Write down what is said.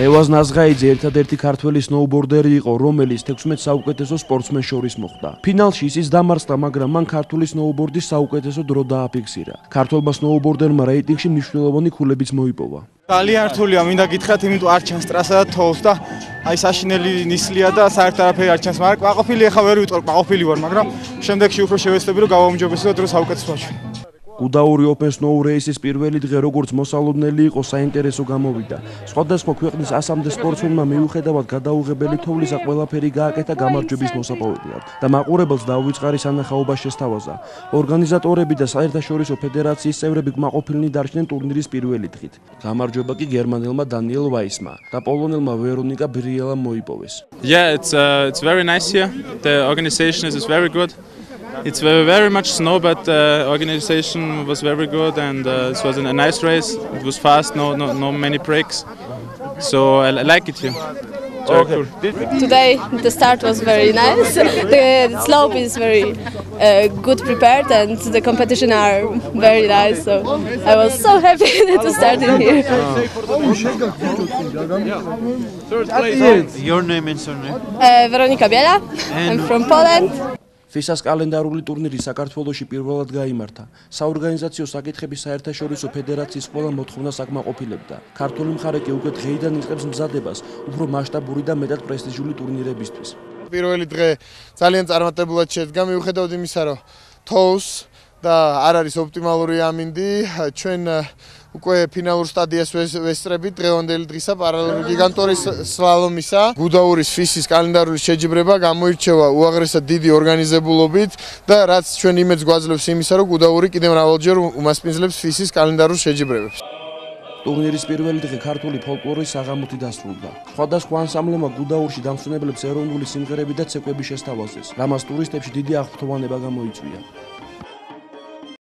რევაზ ნაზღაიძე ერთადერთი ქართველი სნოუბორდერი იყო, რომელიც 16 საუკეთესო სპორტსმენს შორის მოხვდა. ფინალში ისიც დამარცხდა, მაგრამ მან ქართული სნოუბორდის საუკეთესო დრო დააფიქსირა. ქართველმა სნოუბორდერმა რეიტინგში მნიშვნელოვანი ქულებიც მოიპოვა. ძალიან რთულია, მინდა გითხრათ, იმიტომ არ ჩანს ტრასა და თოვლს და აი საშინელი ნისლია და საერთოდ არაფერი არ ჩანს, მაგრამ კმაყოფილი ახლა ვერ ვიტყვი, კმაყოფილი ვარ, მაგრამ შემდეგში უფრო შევეცდები, რომ გავაუმჯობესო და დრო საუკეთესო ვაჩვენო. გუდაური ოპენ სნოუ რეისის პირველი დღე როგორც მოსალოდნელი იყო, საინტერესო გამოვიდა. სხვადასხვა ქვეყნის 100-მდე სპორტსმენმა მიუხედავად გადაუღებელი თოვლისა ყველაფერი გააკეთა გამარჯვების მოსაპოვებლად და მაყურებელს დაუვიწყარი სანახაობა შესთავაზა. ორგანიზატორები და საერთაშორისო ფედერაციის წევრები კმაყოფილნი დარჩნენ ტურნირის პირველი დღით. გამარჯვება კი გერმანელმა დანიელ ვაისმა და პოლონელმა ვერონიკა ბრიელამ მოიპოვეს. Yeah, it's very nice here. The organization is very good. It's very much snow, but the organization was very good, and it was a nice race. It was fast, no many breaks, so I like it here. Very cool. Today the start was very nice. The slope is very good prepared, and the competition are very nice. So I was so happy to start in here. Your name and surname? Veronika Biela. I'm from Poland. FISA-ს კალენდარული ტურნირი საქართველოში პირველად გაიმართა. საორგანიზაციო საკითხების საერთაშორისო ფედერაციის ყველა მოთხოვნა საკმაყოფილებდა. ქართული მხარე კი უკვე დღეიდან იწყებს მზადებას უფრო მასშტაბური და მეტად პრესტიჟული ტურნირებისთვის. პირველი დღე ძალიან წარმატებულად შედგა, მიუხედავად იმისა, რომ თოვლს და არ არის ოპტიმალური ამინდი, ჩვენ უკვე ფინალურ სტადიას ვესწრებით დღევანდელი დღისა პარალელური გიგანტური სლალომისა. გუდაურის FIS-ის კალენდარული შეჯიბრება გამოირჩევა უაღრესად დიდი ორგანიზებულობით და რაც ჩვენ იმედს გვაძლევს იმისა, რომ გუდაური კიდევ მრავალჯერ უმასპინძლებს FIS-ის კალენდარულ შეჯიბრებებს. ტურნირის პირველი დღე ქართული ფოლკლორის საღამოთი დასრულდა. სხვადასხვა ანსამბლებმა გუდაურში დამსვენებლებს ეროვნული სიმღერები და ცეკვები შესთავაზეს, რამაც ტურისტებში დიდი აღფრთოვანება გამოიწვია.